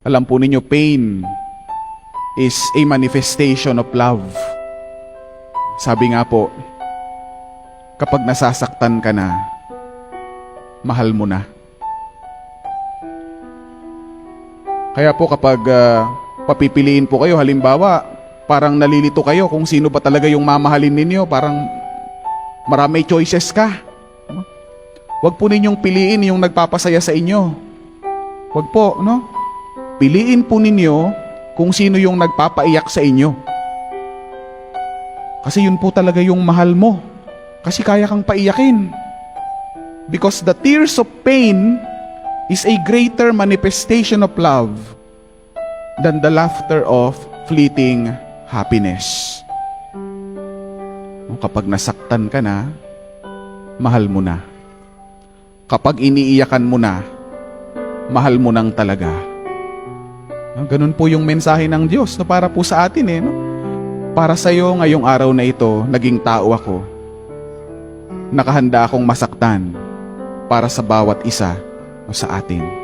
Alam po ninyo, pain is a manifestation of love. Sabi nga po, kapag nasasaktan ka na, mahal mo na. Kaya po kapag papipiliin po kayo, halimbawa, parang nalilito kayo kung sino ba talaga yung mamahalin ninyo, parang marami choices ka. Huwag po ninyong piliin yung nagpapasaya sa inyo. Huwag po, no? Piliin po ninyo kung sino yung nagpapaiyak sa inyo. Kasi yun po talaga yung mahal mo. Kasi kaya kang paiyakin. Because the tears of pain is a greater manifestation of love than the laughter of fleeting happiness. Kapag nasaktan ka na, mahal mo na. Kapag iniiyakan mo na, mahal mo nang talaga. Ganun po yung mensahe ng Diyos na para po sa atin no? Para sa iyo ngayong araw na ito, naging tao ako. Nakahanda akong masaktan para sa bawat isa sa atin.